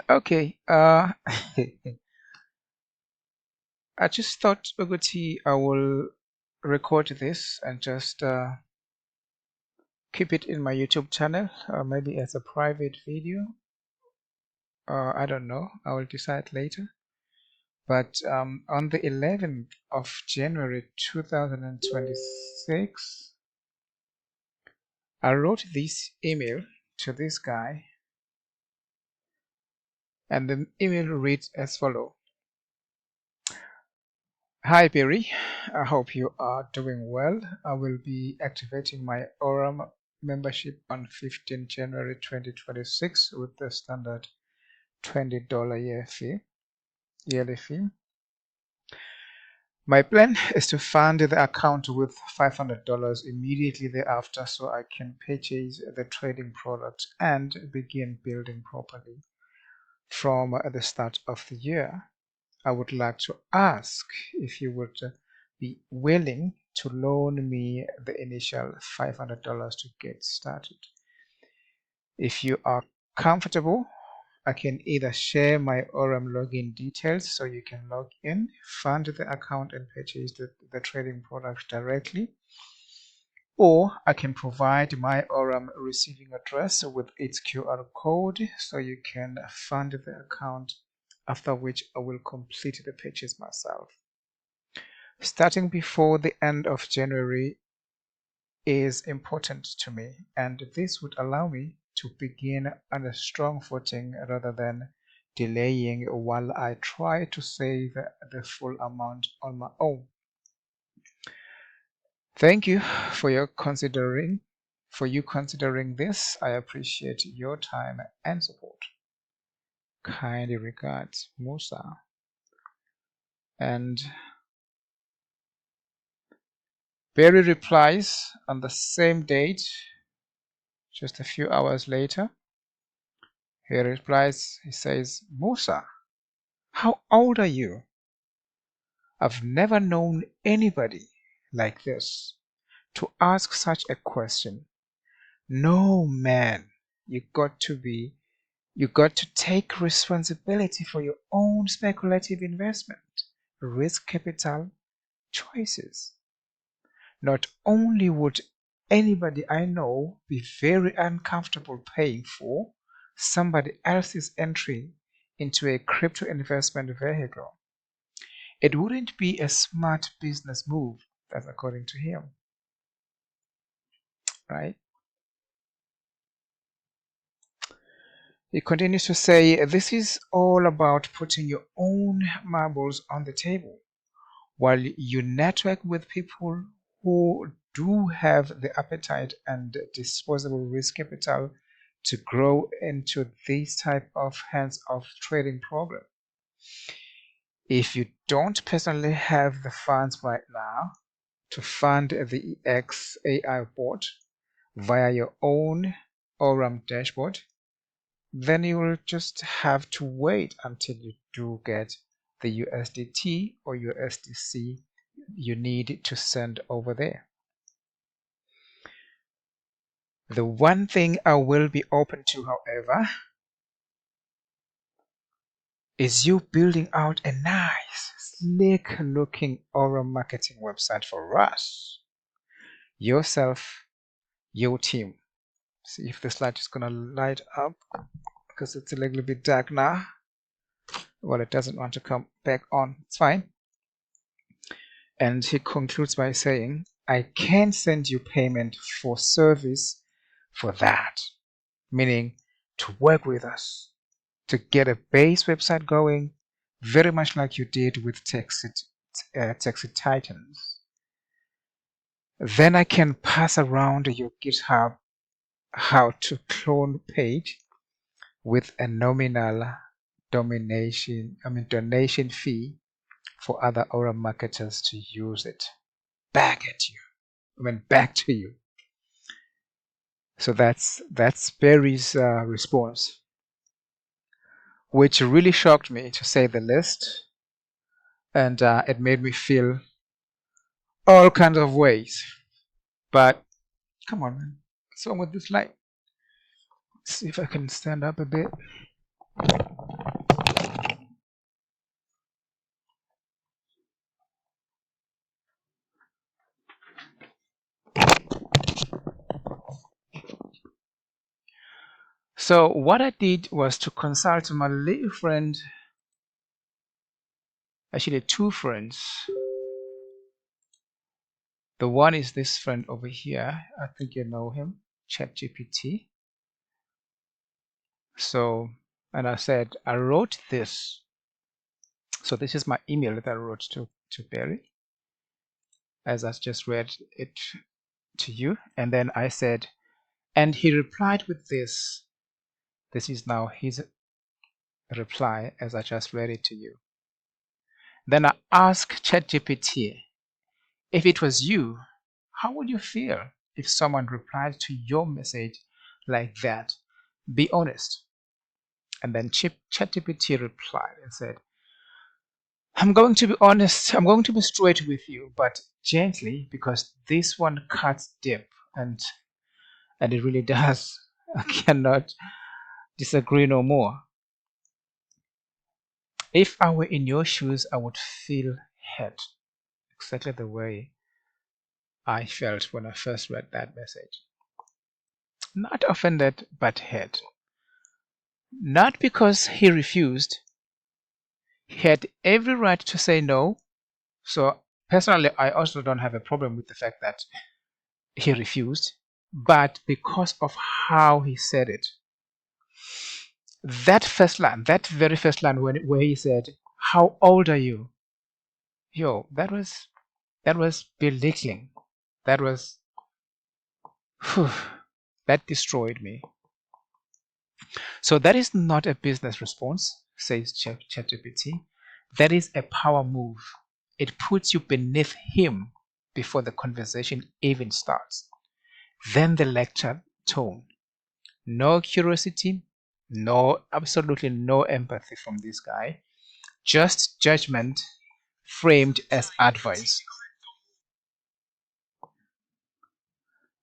Okay, I just thought, Uguti, I will record this and just keep it in my YouTube channel, maybe as a private video. I don't know, I will decide later. But on the 11th of January 2026, I wrote this email to this guy, and the email reads as follows. Hi Barry, I hope you are doing well. I will be activating my Aurum membership on 15 January 2026 with the standard $20 yearly fee. My plan is to fund the account with $500 immediately thereafter so I can purchase the trading product and begin building properly from the start of the year. I would like to ask if you would be willing to loan me the initial $500 to get started. If you are comfortable, I can either share my Aurum login details so you can log in, fund the account, and purchase the trading product directly, or I can provide my Aurum receiving address with its QR code so you can fund the account, after which I will complete the purchase myself. Starting before the end of January is important to me, and this would allow me to begin on a strong footing rather than delaying while I try to save the full amount on my own. Thank you for considering this. I appreciate your time and support. Kind regards, Musa. And Barry replies on the same date, just a few hours later. He replies, he says, Musa, how old are you? I've never known anybody like this to ask such a question. No, man, you got to take responsibility for your own speculative investment, risk capital choices. Not only would anybody I know be very uncomfortable paying for somebody else's entry into a crypto investment vehicle, it wouldn't be a smart business move. That's according to him, right? He continues to say, this is all about putting your own marbles on the table while you network with people who do have the appetite and disposable risk capital to grow into this type of hands-off trading program. If you don't personally have the funds right now to fund the XAI bot via your own Aurum dashboard, then you will just have to wait until you do get the USDT or USDC you need to send over there. The one thing I will be open to, however, is you building out a nice, slick looking Aurum marketing website for us, yourself, your team. See if this light is gonna light up because it's a little bit dark now. Well, it doesn't want to come back on. It's fine. And he concludes by saying, I can send you payment for service for that, meaning to work with us, to get a base website going, very much like you did with Texit Titans. Then I can pass around your GitHub how to clone page with a nominal donation fee for other Aurum marketers to use it. Back to you. So that's Barry's response, which really shocked me, to say the least, and it made me feel all kinds of ways. But come on, man, what's wrong with this light? Let's see if I can stand up a bit. So what I did was to consult my little friend, actually two friends. The one is this friend over here. I think you know him, ChatGPT. So, and I said, I wrote this. So this is my email that I wrote to Barry, as I just read it to you. And then I said, and he replied with this. This is now his reply as I just read it to you. Then I asked ChatGPT, if it was you, how would you feel if someone replied to your message like that? Be honest. And then ChatGPT replied and said, I'm going to be honest, I'm going to be straight with you, but gently, because this one cuts deep, and it really does. I cannot disagree no more. If I were in your shoes, I would feel hurt, exactly the way I felt when I first read that message. Not offended, but hurt. Not because he refused. He had every right to say no. So personally, I also don't have a problem with the fact that he refused, but because of how he said it. That first line, that very first line where he said, how old are you? Yo, that was belittling. That was whew, that destroyed me. So that is not a business response, says ChatGPT. That is a power move. It puts you beneath him before the conversation even starts. Then the lecture tone. No curiosity, absolutely no empathy from this guy. Just judgment framed as advice.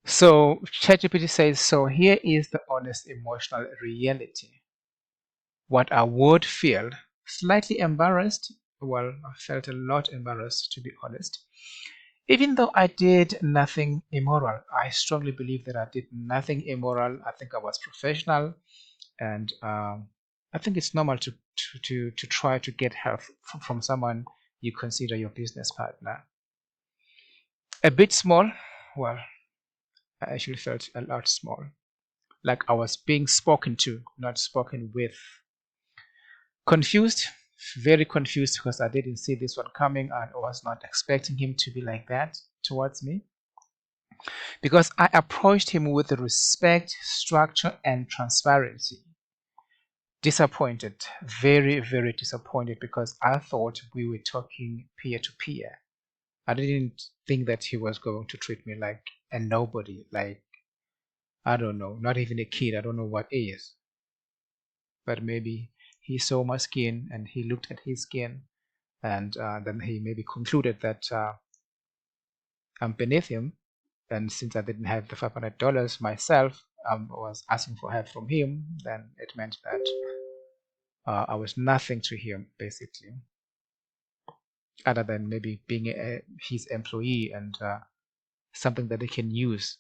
So ChatGPT says, so here is the honest emotional reality. What I would feel slightly embarrassed, well, I felt a lot embarrassed to be honest. Even though I did nothing immoral, I strongly believe that I did nothing immoral. I think I was professional, and I think it's normal to try to get help from someone you consider your business partner. A bit small, well, I actually felt a lot small, like I was being spoken to, not spoken with. Confused, very confused because I didn't see this one coming and I was not expecting him to be like that towards me. Because I approached him with respect, structure, and transparency. Disappointed, very, very disappointed because I thought we were talking peer to peer. I didn't think that he was going to treat me like a nobody, like, I don't know, not even a kid. I don't know what is. But maybe he saw my skin and he looked at his skin and then he maybe concluded that I'm beneath him. And since I didn't have the $500 myself, I was asking for help from him, then it meant that I was nothing to him, basically, other than maybe being his employee and something that he can use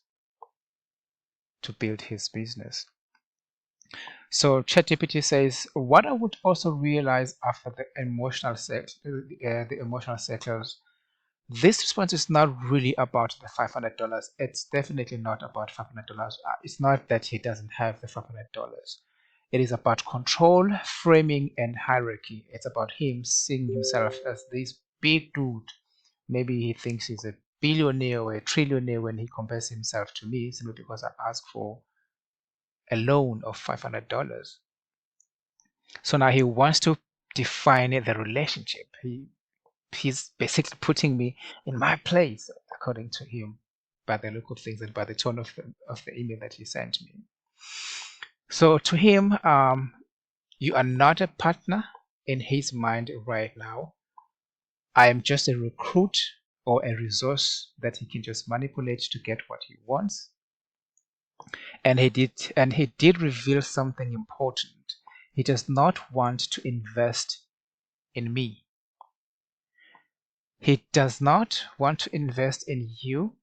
to build his business. So ChatGPT says, what I would also realize after the emotional cycles, this response is not really about the $500. It's definitely not about $500. It's not that he doesn't have the $500. It is about control, framing, and hierarchy. It's about him seeing himself as this big dude. Maybe he thinks he's a billionaire or a trillionaire when he compares himself to me simply because I asked for a loan of $500. So now he wants to define the relationship. He's basically putting me in my place, according to him, by the look of things and by the tone of the email that he sent me. So to him, you are not a partner in his mind right now. I am just a recruit or a resource that he can just manipulate to get what he wants. And he did reveal something important. He does not want to invest in me. He does not want to invest in you,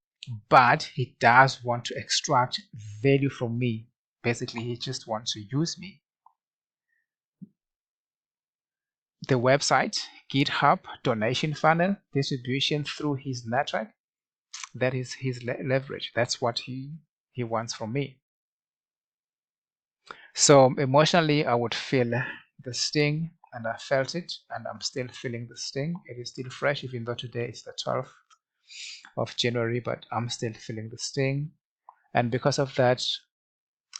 but he does want to extract value from me. Basically, he just wants to use me. The website, GitHub, donation funnel, distribution through his network, that is his leverage. That's what he wants from me. So emotionally, I would feel the sting, and I felt it, and I'm still feeling the sting. It is still fresh, even though today is the 12th of January, but I'm still feeling the sting. And because of that,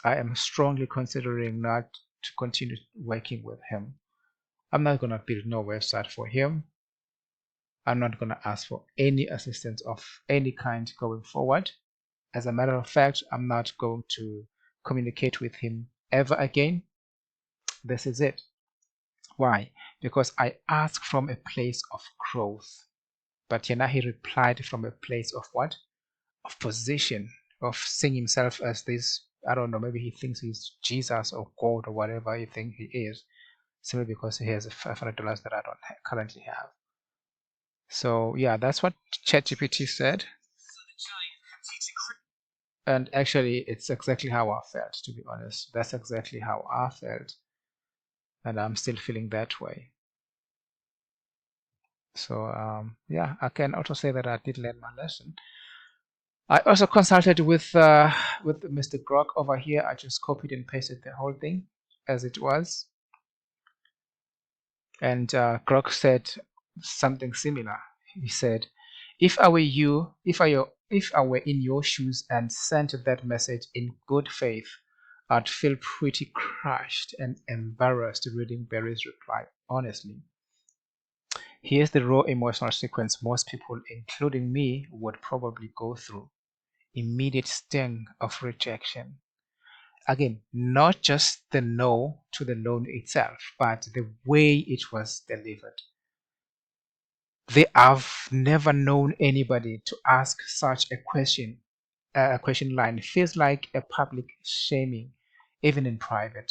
I am strongly considering not to continue working with him. I'm not going to build no website for him. I'm not going to ask for any assistance of any kind going forward. As a matter of fact, I'm not going to communicate with him ever again. This is it. Why? Because I asked from a place of growth. But now he replied from a place of what? Of position, of seeing himself as this, I don't know, maybe he thinks he's Jesus or God or whatever he thinks he is, simply because he has $500 that I don't currently have. So yeah, that's what ChatGPT said. And actually, it's exactly how I felt, to be honest. That's exactly how I felt. And I'm still feeling that way. So yeah, I can also say that I did learn my lesson. I also consulted with Mr. Grok over here. I just copied and pasted the whole thing as it was, and Grok said something similar. He said, "If I were you, if I were in your shoes and sent that message in good faith, I'd feel pretty crushed and embarrassed reading Barry's reply. Honestly, here's the raw emotional sequence most people, including me, would probably go through: immediate sting of rejection." Again, not just the no to the loan itself, but the way it was delivered. I've never known anybody to ask such a question. A question line feels like a public shaming, even in private.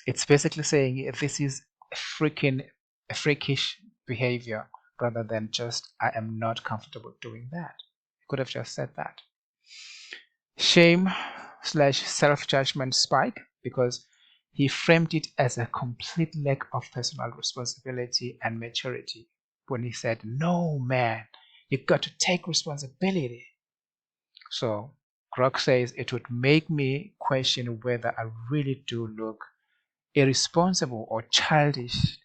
It's basically saying this is a freakish behavior rather than just I am not comfortable doing that. You could have just said that. Shame slash self-judgment spike because he framed it as a complete lack of personal responsibility and maturity when he said, "No, man, you got to take responsibility." So Grok says it would make me question whether I really do look irresponsible or childish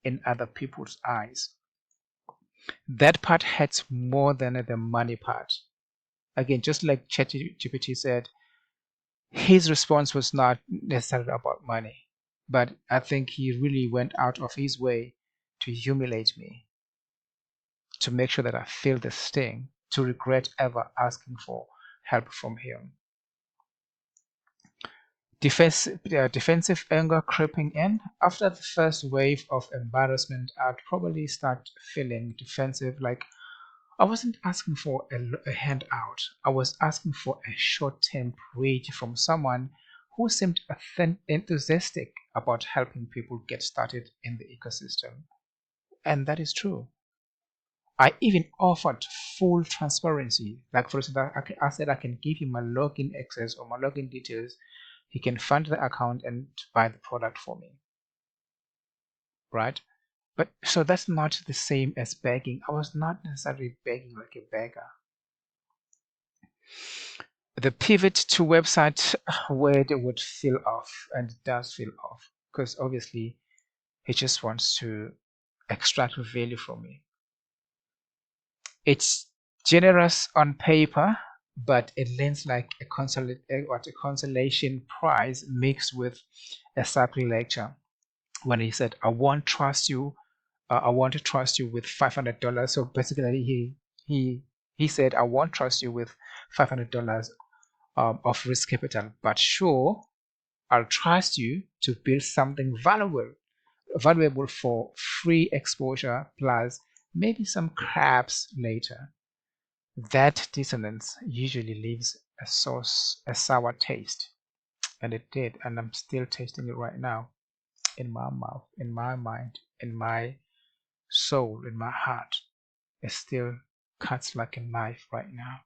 in other people's eyes. That part hurts more than the money part. Again, just like ChatGPT said, his response was not necessarily about money, but I think he really went out of his way to humiliate me, to make sure that I feel the sting, to regret ever asking for help from him. Defensive anger creeping in. After the first wave of embarrassment, I'd probably start feeling defensive, like I wasn't asking for a handout. I was asking for a short-term break from someone who seemed enthusiastic about helping people get started in the ecosystem. And that is true. I even offered full transparency. Like, for instance, I said I can give him my login access or my login details. He can fund the account and buy the product for me. Right? But so that's not the same as begging. I was not necessarily begging like a beggar. The pivot to website where they would feel off, and it does feel off because obviously he just wants to extract value from me. It's generous on paper, but it lends like a consolation prize mixed with a sappy lecture. When he said, "I won't trust you, I want to trust you with $500." So basically, he said, "I won't trust you with $500 of risk capital, but sure, I'll trust you to build something valuable for free exposure plus maybe some crabs later." That dissonance usually leaves a sour taste, and it did, and I'm still tasting it right now in my mouth, in my mind, in my soul, in my heart. It still cuts like a knife right now.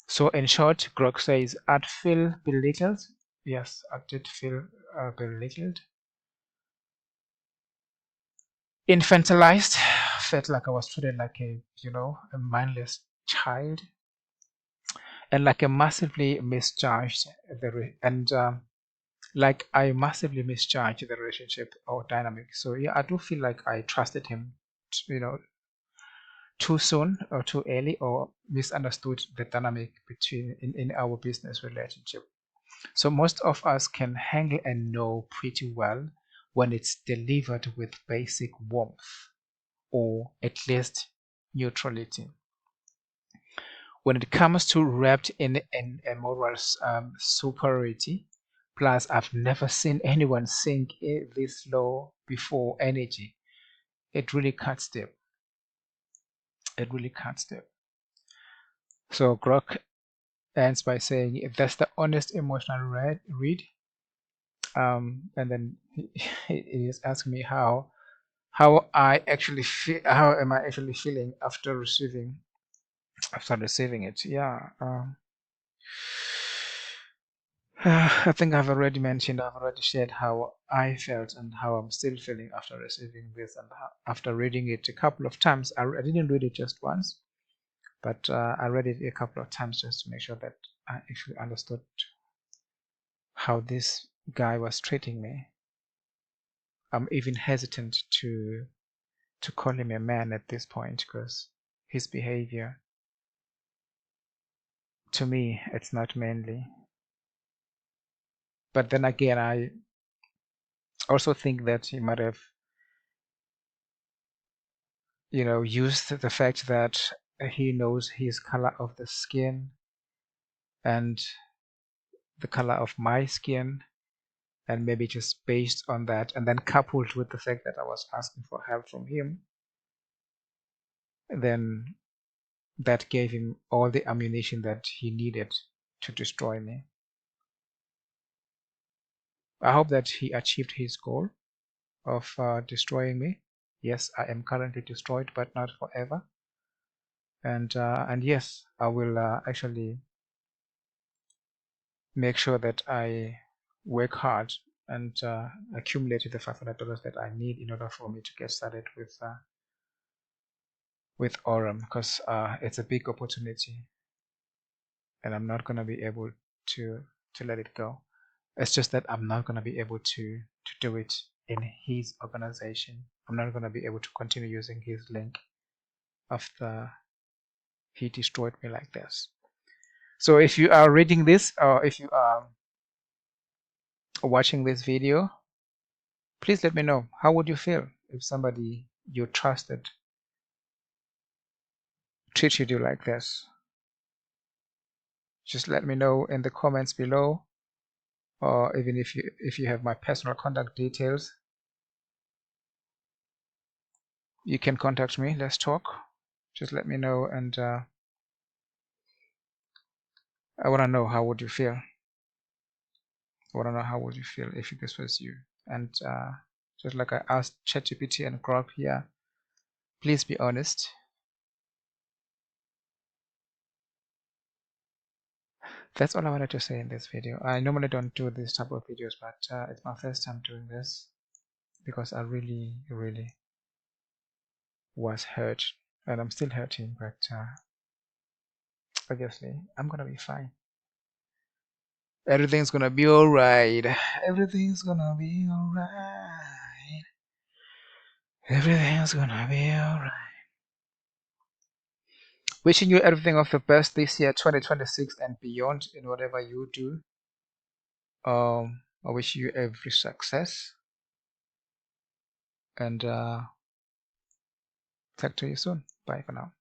So in short, Grok says, "I'd feel belittled yes, I did feel belittled, infantilized. Felt like I was treated like a mindless child, and like a massively misjudged and like I massively misjudged the relationship or dynamic. So yeah, I do feel like I trusted him, too soon or too early, or misunderstood the dynamic between in our business relationship. So most of us can handle and know pretty well when it's delivered with basic warmth or at least neutrality. When it comes to wrapped in a moral superiority, plus I've never seen anyone sink this low before energy. It really cuts deep. It really cuts deep. So Grok ends by saying that's the honest emotional read. And then he is asking me how I actually feel, how am I actually feeling after receiving it. Yeah. I think I've already shared how I felt and how I'm still feeling after receiving this, and after reading it a couple of times. I didn't read it just once, but I read it a couple of times just to make sure that I actually understood how this guy was treating me. I'm even hesitant to call him a man at this point because his behavior, to me, it's not manly. But then again, I also think that he might have, used the fact that he knows his color of the skin and the color of my skin, and maybe just based on that, and then coupled with the fact that I was asking for help from him, then that gave him all the ammunition that he needed to destroy me. I hope that he achieved his goal of destroying me. Yes, I am currently destroyed, but not forever. And yes, I will actually make sure that I work hard and accumulate the $500 that I need in order for me to get started with Aurum, because it's a big opportunity, and I'm not gonna be able to let it go. It's just that I'm not gonna be able to do it in his organization. I'm not gonna be able to continue using his link after he destroyed me like this. So if you are reading this, or if you are watching this video, please let me know, how would you feel if somebody you trusted treated you like this? Just let me know in the comments below, or even if you have my personal contact details, you can contact me. Let's talk. Just let me know, and I want to know how would you feel. I want to know how would you feel if this was you. And just like I asked ChatGPT and Grok here, please be honest. That's all I wanted to say in this video. I normally don't do this type of videos, but it's my first time doing this because I really, really was hurt, and I'm still hurting, but obviously I'm gonna be fine. Everything's gonna be alright. Everything's gonna be alright. Everything's gonna be alright. Wishing you everything of the best this year, 2026 and beyond, in whatever you do. I wish you every success, and talk to you soon. Bye for now.